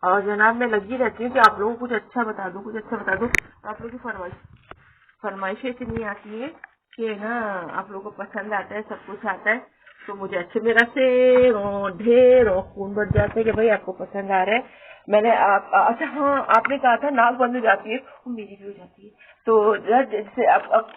और जनाब मैं लगी रहती हूँ कि आप लोगों को कुछ अच्छा बता दूं, आप लोगों की फरमाइशें इतनी आती है कि ना आप लोगों को पसंद आता है, सब कुछ आता है, तो मुझे अच्छे मेरा से ढेर खून बढ़ जाता है कि भाई आपको पसंद आ रहा है। मैंने अच्छा हाँ, आपने कहा था नाक बंद हो जाती है, वो मेरी भी हो जाती है। तो जैसे अब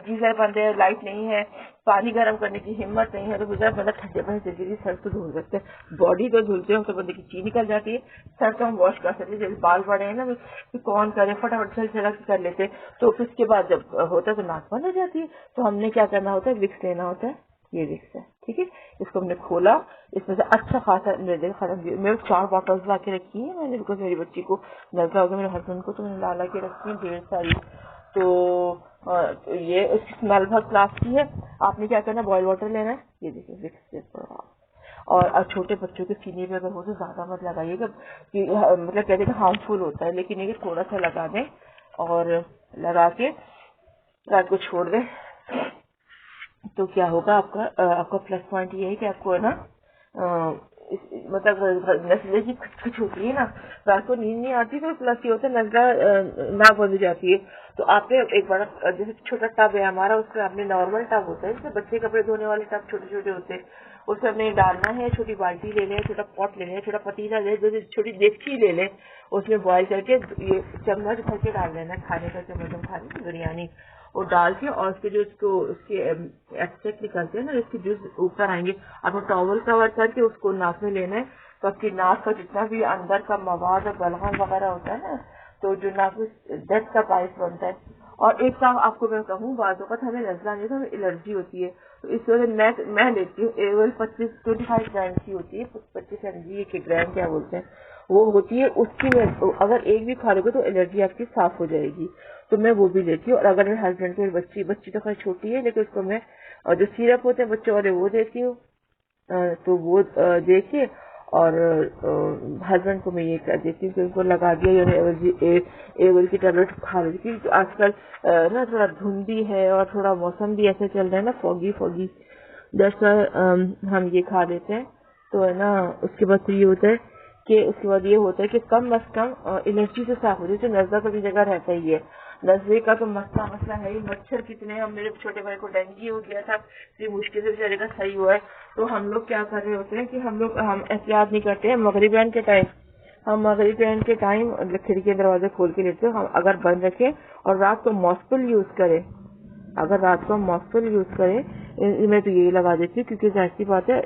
गीजर बंद है, लाइट नहीं है, पानी गर्म करने की हिम्मत नहीं है, तो गुजर मतलब ठंडे पानी से जल्दी सर तो धुल सकते हैं, बॉडी तो धुलते हो तो बंदे की ची निकल जाती है, सर तो हम वॉश कर सकते हैं, जैसे बाल बड़े हैं ना तो कौन करे, फटाफट से झलक कर लेते, तो फिर उसके बाद जब होता है तो नाक बंद हो जाती है। तो हमने क्या करना होता है, विक्स लेना होता है, ये विक्स है, ठीक है। इसको हमने खोला, इसमें से अच्छा खासा मेरे 4 बॉटल्स ला के रखी है मैंने, बिकॉज मेरी बच्ची को नजला हो गया, मेरे हस्बैंड को, तो मैंने ला के रखी है ढेर सारी। तो ये उसकी स्मेल बहुत क्लास की है। आपने क्या करना, बॉयल वाटर लेना है, ये देखिए विक्स, और छोटे बच्चों के सीने पे अगर हो तो ज्यादा मत लगाइएगा, मतलब कहते हैं हार्मफुल होता है, लेकिन ये थोड़ा सा लगा दें और लगा के रात को छोड़ दें, तो क्या होगा आपका प्लस पॉइंट ये है कि आपको है ना मतलब नजले की कुछ होती है ना, रात को नींद नहीं आती, तो प्लस ये होता है नजला नाक बंद हो जाती है। तो आपने एक बड़ा जैसे छोटा टब है हमारा, उसमें आपने नॉर्मल टब होता है जिसमें बच्चे कपड़े धोने वाले टब छोटे छोटे होते हैं, उसमें हमने डालना है, छोटी बाल्टी ले लें, छोटा पॉट ले लें, छोटा पतीला ले, छोटी देगची ले लें, उसमें बॉयल करके ये चम्मच भर के डाल देना, खाने का चम्मच हम खाने की बिरयानी, और डाल के, और उसके जो उसके एक्सट्रैक्ट निकलते हैं ना, इसके जूस ऊपर आएंगे, आपको टॉवल कवर करके उसको नाक में लेना है, तो आपकी नाक का जितना भी अंदर का मवाद और बलगम वगैरह होता है ना, तो जो नाक में दर्द का बाइस बनता है। और एक काम आपको मैं कहूँ, बात वक्त हमें नजला नहीं, तो हमें एलर्जी होती है, तो इस वजह मैं लेती हूँ एवल 25 ग्राम की होती है, 25 mg के ग्राम क्या बोलते हैं वो होती है, उसकी अगर एक भी खा लोगे तो एलर्जी आपकी साफ हो जाएगी, तो मैं वो भी लेती हूँ। और अगर मेरे हस्बैंड को बच्ची तो खैर छोटी है, लेकिन उसको मैं जो सिरप होते हैं बच्चों वाले वो देती हूँ, तो वो देके और हस्बैंड को मैं ये कर देती हूँ कि उनको लगा दिया, एवल की टेबलेट खा ली, क्योंकि आजकल ना थोड़ा धुंधी है और थोड़ा मौसम भी ऐसे चल रहा है ना, फॉगी दैट्स व्हाई हम ये खा लेते हैं। तो है ना उसके बाद फिर ये होता है कि उसके बाद ये होता है कि कम अज कम एलर्जी से साफ हो जाए। तो नजला तो जगह रहता ही है, नजले का तो मसला है ही। मच्छर कितने, हम मेरे छोटे भाई को डेंगू हो गया था, इतनी मुश्किल से बेचारे का सही हुआ है। तो हम लोग क्या कर रहे होते हैं कि हम एहतियात नहीं करते हैं। मगरिबान के टाइम खिड़की दरवाजे खोल के लेते हैं, हम अगर बंद रखें और रात को मॉस्किल यूज करें, अगर रात को मॉस्किल यूज करें, मैं तो यही लगा देती हूँ क्योंकि जाहिर सी बात है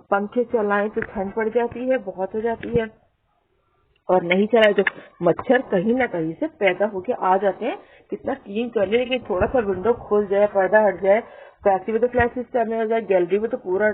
पंखे चलाएं तो ठंड पड़ जाती है, बहुत हो जाती है, और नहीं चलाए तो मच्छर कहीं ना कहीं से पैदा होके आ जाते हैं। कितना क्लीन कर ले, लेकिन थोड़ा सा विंडो खुल जाए, पर्दा हट जाए, फैक्ट्री में तो फ्लैट सिस्टम में हो जाए, गैलरी में तो पूरा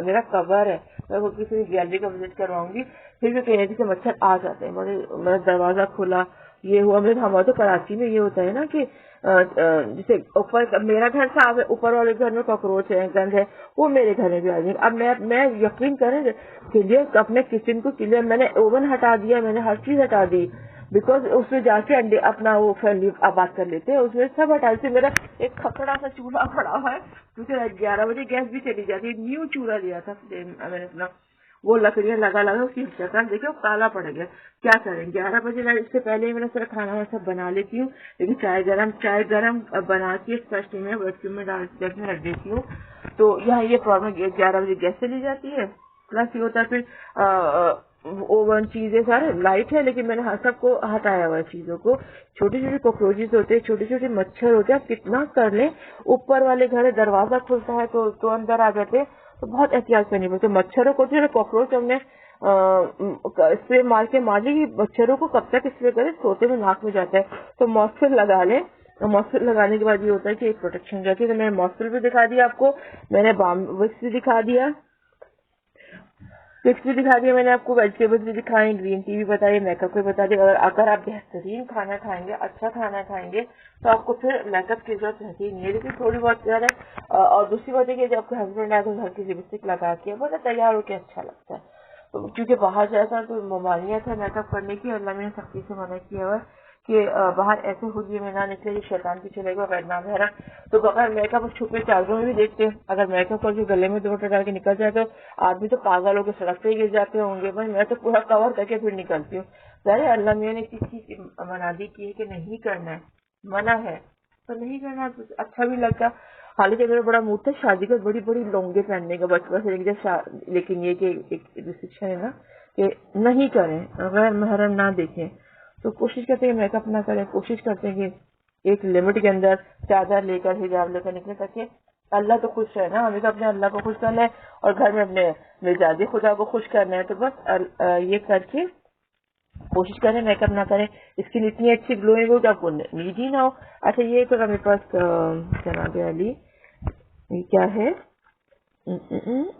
मेरा कवर है, मैं वो किसी गैलरी का विजिट करवाऊंगी, फिर भी कहीं से मच्छर आ जाते हैं। मेरा दरवाजा खुला, ये हुआ। मेरे हमारे तो कराची में ये होता है ना कि जैसे ऊपर मेरा घर साफ है, ऊपर वाले घर में कॉकरोच है, गंद है, वो मेरे घर में भी आ जाएंगे। अब मैं यकीन करें क्लियर अपने किचन को क्लियर, मैंने ओवन हटा दिया, मैंने हर चीज हटा दी, बिकॉज उसमें जाके अंडे अपना वो फैमिली आबाद कर लेते हैं, उसमें सब हटा से। मेरा एक खपड़ा सा चूल्हा पड़ा हुआ है, क्योंकि 11 बजे गैस भी चली जाती है। न्यू चूल्हा लिया था मैंने अपना, वो लकड़ियां लगा उसकी शक्ल देखिए वो काला पड़ गया। क्या करें, 11 बजे इससे पहले ही मैंने सारा खाना सब बना लेती हूँ, लेकिन चाय गरम बना के स्पष्ट में वैक्यूम में डाल के रख देती हूँ। तो यहाँ ये प्रॉब्लम, 11 बजे गैस चली जाती है, प्लस ये होता है फिर ओवन चीजें सारे लाइट है, लेकिन मैंने सबको हटाया हुआ है चीजों को। छोटे छोटे कॉकरोचेस होते हैं, छोटे छोटे मच्छर होते हैं, आप कितना कर लें, ऊपर वाले घर दरवाजा खुलता है तो अंदर आ जाते हैं। तो बहुत एहतियात करनी पड़ती है। मच्छरों को जो कॉकरोच हमने स्प्रे मार के मार ली, मच्छरों को कब तक स्प्रे करें, सोते में नाक में जाता है, तो मॉस्किल लगा लें। मॉस्किल लगाने के बाद ये होता है कि एक प्रोटेक्शन जाती है। तो मैंने मॉस्किल भी दिखा दिया आपको, मैंने विक्स भी दिखा दिया, मैंने आपको, वेजिटेबल्स भी दिखाई, ग्रीन टी भी बताई, मेकअप भी बता दी। अगर आप बेहतरीन खाना खाएंगे, अच्छा खाना खाएंगे, तो आपको फिर मेकअप की जरूरत रहती नहीं है, लेकिन थोड़ी बहुत ज्यादा। और दूसरी बात है कि जब आपके हस्बैंड आए तो हल्की लिपस्टिक लगा के बहुत तैयार होकर अच्छा लगता है। तो क्योंकि बाहर जाता तो ममानियत है मेकअप करने की, अल्लाह ने सख्ती से मना किया हुआ कि बाहर ऐसे हुलिये में ना निकले जो शैतान पीछे लगेगा, बैठना बहरा। तो बगैर मेकअप छुपे चादरों में भी देखते हैं, अगर मेकअप करके गले में दुपट्टा डाल के निकल जाए तो आदमी तो पागल होकर सड़क पे गिर जाते होंगे। भाई मैं तो पूरा कवर करके फिर निकलती हूँ। अरे अल्लाह मियाँ ने किसी मनादी की है कि नहीं करना है, मना है तो नहीं करना, तो अच्छा भी लगता। हालांकि मेरा बड़ा मूड था शादी का बड़ी बड़ी लॉन्गे पहनने का बचपन से, लेकिन ये कि एक रिस्ट्रिक्शन है ना कि नहीं करें, अगर महरम ना देखें, तो कोशिश करते हैं मेकअप ना करें, कोशिश करते हैं कि एक लिमिट के अंदर चादर लेकर हिजाब लेकर निकले, ताकि अल्लाह तो खुश है ना, हमें तो अपने अल्लाह को खुश करना है और घर में अपने मिजाजी खुदा को खुश करना है। तो बस ये करके कोशिश करें मेकअप ना करें। स्किन इतनी अच्छी ग्लोइंग हो कि आपको नीड ही ना हो। अच्छा ये तो मेरे पास जनाब अली ये क्या है,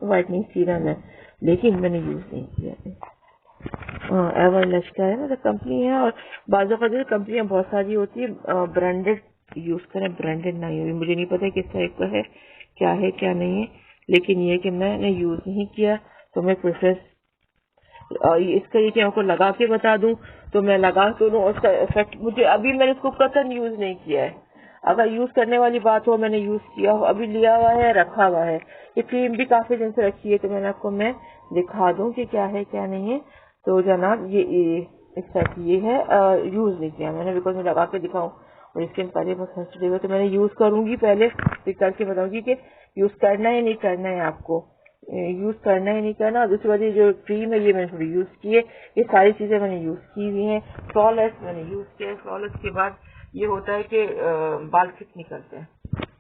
वाइटनिंग सीरम है, लेकिन मैंने यूज नहीं किया है। एवर लश का है ना, तो कंपनी है, और बाजू का कंपनियां बहुत सारी होती है, ब्रांडेड यूज करें, ब्रांडेड नहीं हुई। मुझे नहीं पता किस टाइप का है क्या नहीं है, लेकिन ये कि मैंने यूज नहीं किया तो मैं प्रेफरेंस इसका ये कि आपको लगा के बता दूं, तो मैं लगा तो लूं, उसका इफेक्ट मुझे अभी मैंने इसको कतन यूज नहीं किया है। अगर यूज करने वाली बात हो, मैंने यूज किया हो, अभी लिया हुआ है, रखा हुआ है। ये क्रीम भी काफी दिन से रखी है, तो मैंने आपको मैं दिखा दूं कि क्या है क्या नहीं है। तो जनाब ये इस टाइप ये है, यूज नहीं किया मैंने, बिकॉज मैं लगा के दिखाऊं और स्किन पहले बहुत सेंसिटिव है, तो मैंने यूज करूंगी पहले, फिर करके बताऊंगी कि यूज करना है नहीं करना है, आपको यूज करना ही नहीं करना। दूसरी बात, ये जो क्रीम है ये मैंने थोड़ी यूज की है, ये सारी चीजें मैंने यूज की हुई हैं। फ्लॉलेस मैंने यूज किया है। फ्लॉलेस के बाद ये होता है कि बाल थिक निकलते हैं,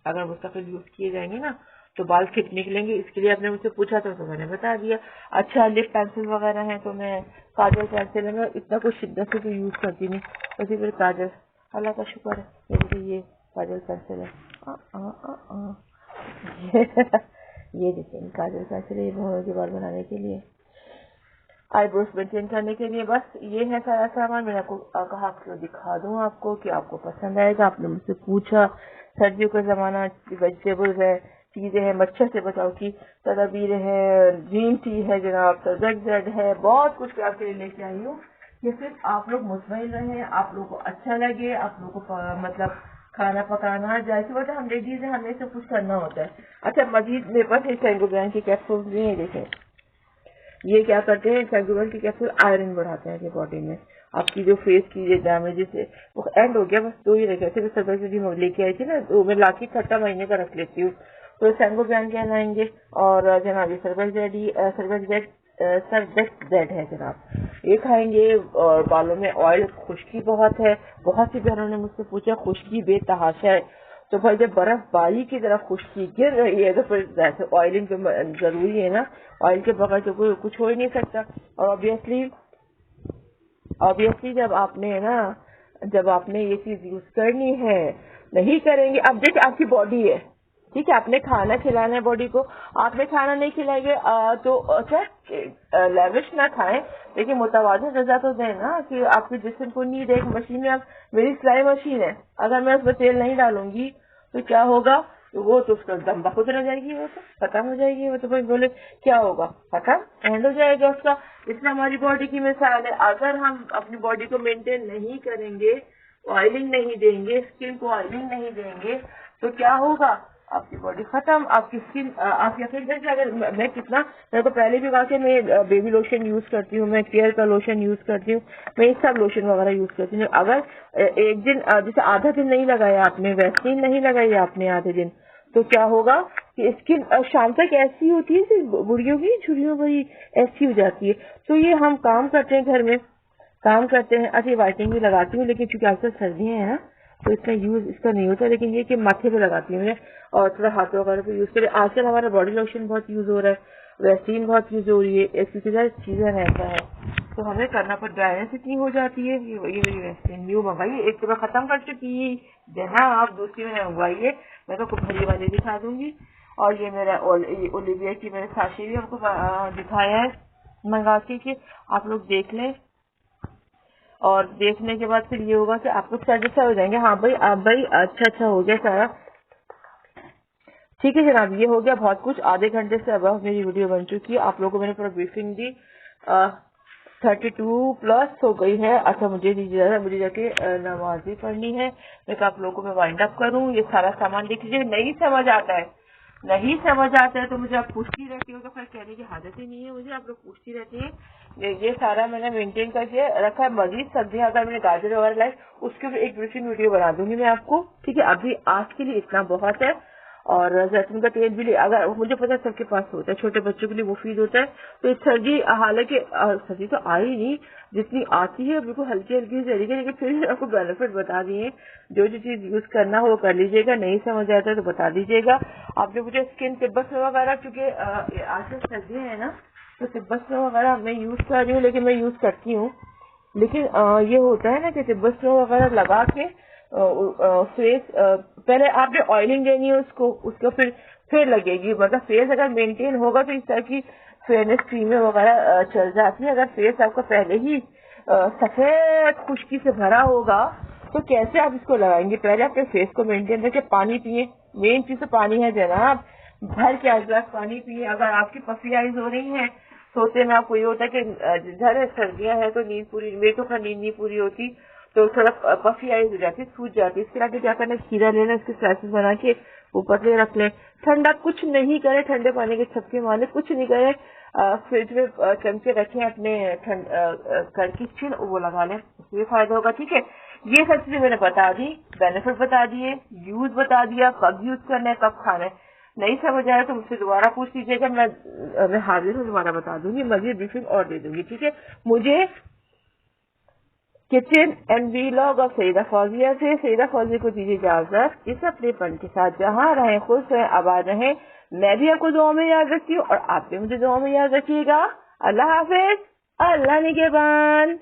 अगर मुस्तकिल यूज किए जाएंगे ना तो बाल थिक निकलेंगे। इसके लिए आपने मुझसे पूछा था तो मैंने बता दिया। अच्छा लिप पेंसिल वगैरह है तो मैं काजल पेंसिल है, मैं इतना कुछ शिद्दत से तो यूज करती नहीं, बस फिर काजल, अल्लाह का शुक्र है मेरे लिए ये काजल पेंसिल है। ये देखिए काजल पेंसिल है, भौरों के बाल बनाने के लिए, आईब्रोज मेंटेन करने के लिए। बस ये है सारा सामान। मैंने आपको कहा आपको दिखा दूं आपको कि आपको पसंद आएगा। आपने मुझसे पूछा, सर्दियों का जमाना, वेजिटेबल्स है, चीजें हैं, मच्छर से बचाव की तदबीर है, ग्रीन टी है जनाब, जेड है, बहुत कुछ आपके लिए लेके आई हूँ। ये सिर्फ आप लोग मुतमईन रहे, आप लोगों को अच्छा लगे, आप लोगों को मतलब खाना पकाना, जैसे बोलते हम लेडीज है, हमें सब कुछ करना होता है। अच्छा, मजीद मेरे पास एक सेंगोबियन की कैप्सूल भी है, देखें ये क्या करते हैं, सेंगोबियन की कैप्सूल आयरन बढ़ाते हैं बॉडी में। आपकी जो फेस की जो डैमेजेस है वो एंड हो गया, बस 2 ही रह गए थे। मैं सर्वर से भी लेके आई थी ना, तो मैं लाके 6 महीने का रख लेती हूँ। तो सेंगोबियन क्या लाएंगे, और जनाब ये सर्वेक्स जेड है जनाब, ये खाएंगे। और बालों में ऑयल, खुश्की बहुत है, बहुत सी बहनों ने मुझसे पूछा खुश्की बेतहाशा है, तो भाई जब बर्फबारी की तरफ खुश्की गिर रही है तो फिर वैसे ऑयलिंग तो जरूरी है ना, ऑयल के बगैर तो कोई कुछ हो ही नहीं सकता। और ऑब्वियसली जब आपने ये चीज यूज करनी है, नहीं करेंगे। अब देखिए आपकी बॉडी है, ठीक है, आपने खाना खिलाना है बॉडी को, आपने खाना नहीं खिलाएंगे तो अच्छा लेविश ना खाएं, लेकिन मुतवाज़िन ग़िज़ा तो दें ना, कि आपके जिस्म को नीड है। एक मशीन में, आप मेरी सिलाई मशीन है, अगर मैं उसमें तेल नहीं डालूंगी तो क्या होगा, तो वो तो उसका दम बखुद रह जाएगी, वो तो खत्म हो जाएगी। वो तो भाई बोले क्या होगा, खत्म एंड हो जाएगा उसका। इसलिए हमारी बॉडी की मिसाल है, अगर हम अपनी बॉडी को मेंटेन नहीं करेंगे, ऑयलिंग नहीं देंगे, स्किन को ऑयलिंग नहीं देंगे, तो क्या होगा, आपकी बॉडी खत्म, आपकी स्किन, आप यकीन करिए अगर मैं कितना, मैंने तो पहले भी कहा कि मैं बेबी लोशन यूज करती हूँ, मैं केयर का लोशन यूज करती हूँ, मैं सब लोशन वगैरह यूज करती हूँ। अगर एक दिन जैसे आधा दिन नहीं लगाया आपने, वैक्सीन नहीं लगाई आपने आधे दिन, तो क्या होगा कि स्किन शाम तक ऐसी होती है जैसे बुढ़ियों की झुर्रियों भरी ऐसी हो जाती है। तो ये हम काम करते हैं, घर में काम करते हैं। अच्छा, वाइटनिंग भी लगाती हूँ, लेकिन चूंकि आजकल सर्दियाँ हैं ना, तो इतना यूज इसका नहीं होता, लेकिन ये कि माथे पे लगाती हूँ मैं, और थोड़ा हाथों वगैरह पे यूज करें। आजकल हमारा बॉडी लोशन बहुत यूज हो रहा है, वैक्सीन बहुत यूज हो रही है, क्योंकि सीजन ऐसा है, तो हमें करना पर ड्राइनेस इतनी हो जाती है। ये मेरी वैक्सीन न्यू मंगाई, एक तो मैं खत्म कर चुकी जहाँ, आप दूसरी में मंगवाइए, मैं तो भरी वाली दिखा दूंगी। और ये मेरा ओलिविया की मैंने साशे भी आपको दिखाया है मंगा के, कि आप लोग देख लें, और देखने के बाद फिर ये होगा कि आप लोग सेटिस्फाई हो जाएंगे। हाँ भाई, आप भाई अच्छा हो गया सारा, ठीक है जनाब, ये हो गया बहुत कुछ। आधे घंटे से अब मेरी वीडियो बन चुकी है, आप लोगों को मैंने पूरा ब्रीफिंग दी। 32+ हो गई है। अच्छा, मुझे दीजिए, मुझे जाके नमाज भी पढ़नी है। मैं आप लोगों को मैं वाइंड अप करूँ, ये सारा सामान देख लीजिए। नहीं समझ आता है तो मुझे आप पूछती रहती हो, तो फिर कहने की आदत ही नहीं है मुझे, आप लोग पूछती रहती है। ये सारा मैंने मेंटेन करके रखा है। मजीद सब्जियां अगर मैंने गाजर वगैरह लाई, उसके ऊपर एक ब्रीफिंग वीडियो बना दूंगी मैं आपको, ठीक है। अभी आज के लिए इतना बहुत है। और जैतून का तेल भी, अगर मुझे पता है सबके पास होता है, छोटे बच्चों के लिए मुफीद होता है। तो सर्दी, हालांकि सर्दी तो आई नहीं, जितनी आती है बिल्कुल हल्की हल्की तरीके, लेकिन फिर आपको बेनिफिट बता दिए। जो चीज यूज करना हो वो कर लीजिएगा, नहीं समझ आता है तो बता दीजिएगा। आपने मुझे स्किन तिब्बत वगैरह, चूंकि आजकल सर्दी है ना, तो तिब्बत वगैरह मैं यूज कर रही हूँ, लेकिन मैं यूज करती हूँ, लेकिन ये होता है ना कि तिब्बत वगैरह लगा के फेस, पहले आपने ऑयलिंग देनी है उसको फिर लगेगी। मतलब फेस अगर मेंटेन होगा तो इस तरह की फेयरनेस क्रीमें वगैरह चल जाती है। अगर फेस आपका पहले ही सफेद खुश्की से भरा होगा तो कैसे आप इसको लगाएंगे। पहले अपने फेस को मेंटेन रखे, पानी पिए, मेन चीज तो पानी है जनाब, भर के 8 गिलास पानी पिए। अगर आपकी पफी आइज हो रही है, सोते में आपको ये होता है कि जरा सर्दियां है तो नींद पूरी, मेरे को नींद नहीं पूरी होती, तो थोड़ा पफी आइज हो जाती, सूज जाती। इसके लिए क्या करना है, खीरा लेना, इसके स्लाइसेस बना के ऊपर ले रख ले। ठंडा कुछ नहीं करे, ठंडे पानी के छपके मारे, कुछ नहीं करे, फ्रिज में चमचे रखें अपने करकी छिल, वो लगा लें, उससे फायदा होगा, ठीक है। ये सब चीजें मैंने बता दी, बेनिफिट बता दिए, यूज बता दिया, कब यूज करना है, कब खाना है। नहीं समझ आया तो मुझसे दोबारा पूछ लीजिएगा, मैं हाजिर हूँ, दोबारा बता दूंगी, मजीद ब्रीफिंग और दे दूंगी, ठीक है। मुझे किचन एंड वीलॉग और सईदा फौजिया से, सईदा फौजिया को दीजिए इजाजत इस अपनेपन के साथ। जहाँ रहें खुश रहें, आबाद रहें। मैं भी आपको दुआ में याद रखती हूँ और आप भी मुझे दुआ में याद रखिएगा। अल्लाह हाफिज, अल्लाह निगहबान।